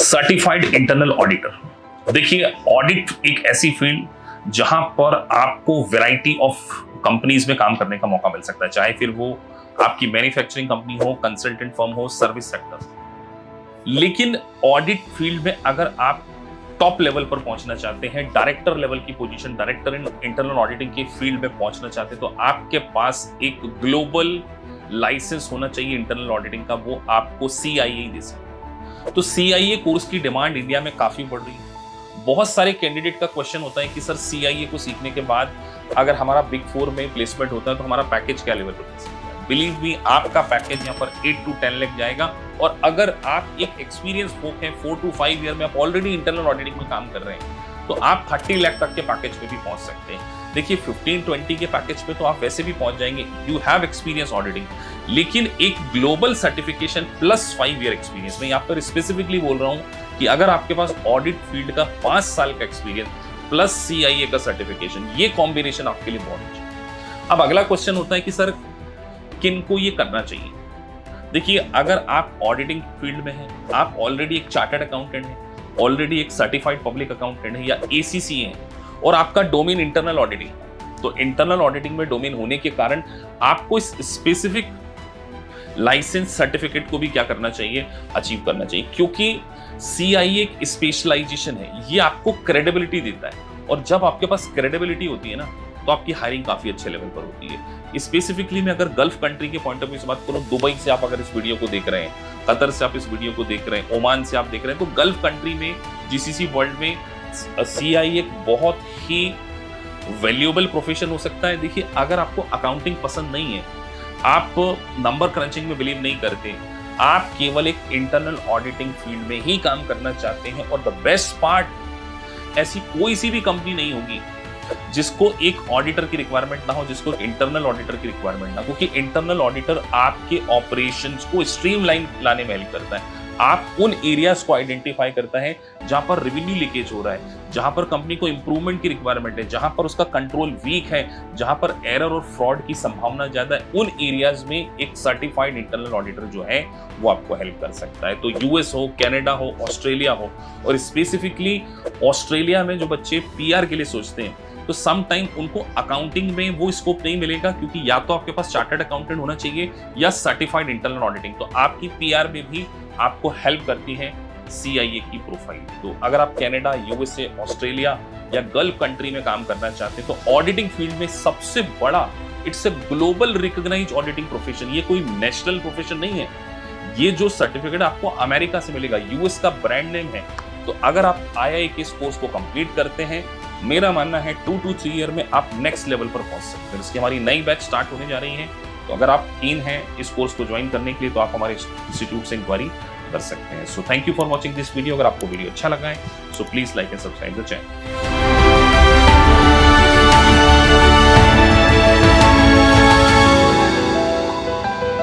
Certified internal auditor. देखिए, audit एक ऐसी फील्ड जहां पर आपको वैरायटी ऑफ कंपनीज में काम करने का मौका मिल सकता है, चाहे फिर वो आपकी मैन्युफैक्चरिंग कंपनी हो, कंसल्टेंट फर्म हो, सर्विस सेक्टर। लेकिन ऑडिट फील्ड में अगर आप टॉप लेवल पर पहुंचना चाहते हैं, डायरेक्टर लेवल की position, director in internal auditing की फील्ड में पहुंचना चाहते हैं, तो आपके पास एक ग्लोबल लाइसेंस होना चाहिए इंटरनल ऑडिटिंग का, वो आपको CII दे सकता है। तो CII कोर्स की डिमांड इंडिया में काफी बढ़ रही है। बहुत सारे कैंडिडेट का क्वेश्चन होता है कि सर CII को सीखने के बाद अगर हमारा बिग 4 में प्लेसमेंट होता है तो हमारा पैकेज क्या लेवल पर मिल सकता है। बिलीव मी, आपका पैकेज यहाँ पर 8 to 10 लाख जाएगा। और अगर आप एक एक्सपीरियंस फोक हैं, 4 to 5 ईयर में आप ऑलरेडी इंटरनल ऑडिटिंग में काम कर रहे हैं, तो आप 30 लाख तक के पैकेज पे भी पहुंच सकते हैं। देखिए, 15-20 के पैकेज पे तो आप वैसे भी पहुंच जाएंगे, यू हैव एक्सपीरियंस ऑडिटिंग। लेकिन एक global certification plus 5 year experience, मैं यहाँ पर स्पेसिफिकली बोल रहा हूँ कि अगर आपके पास ऑडिट फील्ड का 5 साल का एक्सपीरियंस प्लस CII का सर्टिफिकेशन, ये कॉम्बिनेशन आपके लिए बहुत अच्छा है। अब अगला क्वेश्चन होता है कि सर किनको ये करना चाहिए। देखिए, अगर आप ऑडिटिंग फील्ड में हैं, आप ऑलरेडी एक चार्टर्ड अकाउंटेंट हैं, ऑलरेडी एक सर्टिफाइड पब्लिक अकाउंटेंट है या ACC हैं, और आपका डोमेन इंटरनल ऑडिटिंग, तो इंटरनल ऑडिटिंग में डोमेन होने के कारण आपको इस स्पेसिफिक लाइसेंस सर्टिफिकेट को भी क्या करना चाहिए, अचीव करना चाहिए। क्योंकि CII एक स्पेशलाइजेशन है, ये आपको क्रेडिबिलिटी देता है, और जब आपके पास क्रेडिबिलिटी होती है ना, तो आपकी हायरिंग काफी अच्छे लेवल पर होती है। स्पेसिफिकली मैं अगर गल्फ कंट्री के पॉइंट ऑफ व्यू से बात करूं, दुबई से आप अगर इस वीडियो को देख रहे हैं, कतर से आप इस वीडियो को देख रहे हैं, ओमान से आप देख रहे हैं, तो गल्फ कंट्री में, GCC वर्ल्ड में CII एक बहुत ही वैल्यूएबल प्रोफेशन हो सकता है। देखिए, अगर आपको अकाउंटिंग पसंद नहीं है, आप नंबर क्रंचिंग में बिलीव नहीं करते, आप केवल एक इंटरनल ऑडिटिंग फील्ड में ही काम करना चाहते हैं, और द बेस्ट पार्ट, ऐसी कोई सी भी कंपनी नहीं होगी जिसको एक ऑडिटर की रिक्वायरमेंट ना हो, जिसको इंटरनल ऑडिटर की रिक्वायरमेंट ना, क्योंकि इंटरनल ऑडिटर आपके ऑपरेशंस को स्ट्रीमलाइन लाने में हेल्प करता है। आप उन एरियाज को आइडेंटिफाई करता है जहां पर रेवेन्यू लीकेज हो रहा है, जहां पर कंपनी को इंप्रूवमेंट की रिक्वायरमेंट है, जहां पर उसका कंट्रोल वीक है, जहां पर एरर और फ्रॉड की संभावना ज्यादा है। उन एरियाज में एक सर्टिफाइड इंटरनल ऑडिटर जो है वो आपको हेल्प कर सकता है। तो US हो, कनाडा हो, ऑस्ट्रेलिया हो, और स्पेसिफिकली ऑस्ट्रेलिया में जो बच्चे PR के लिए सोचते हैं, तो सम टाइम उनको अकाउंटिंग में वो स्कोप नहीं मिलेगा, क्योंकि या तो आपके पास चार्टर्ड अकाउंटेंट होना चाहिए या सर्टिफाइड इंटरनल ऑडिटिंग। तो आपकी PR में भी आपको हेल्प करती है CII की प्रोफाइल। तो अगर आप कनाडा, USA, ऑस्ट्रेलिया या गल्फ कंट्री में काम करना चाहते हैं, तो ऑडिटिंग फील्ड में सबसे बड़ा, it's a global recognised auditing profession, ये कोई नेशनल प्रोफेशन नहीं है। ये जो सर्टिफिकेट आपको अमेरिका से मिलेगा, US का ब्रांड नेम है। तो अगर आप IIA के इस कोर्स को कंप्लीट करते हैं, मेरा मानना है 2 to 3 ईयर में आप नेक्स्ट लेवल पर पहुंच सकते हैं। इसकी हमारी नई बैच स्टार्ट होने जा रही है, तो अगर आप कीन हैं इस कोर्स को ज्वाइन करने के लिए, तो आप हमारे इंस्टीट्यूट से इंक्वायरी कर सकते हैं। So thank you for watching this video. अगर आपको वीडियो अच्छा लगा है, so please like and subscribe the channel.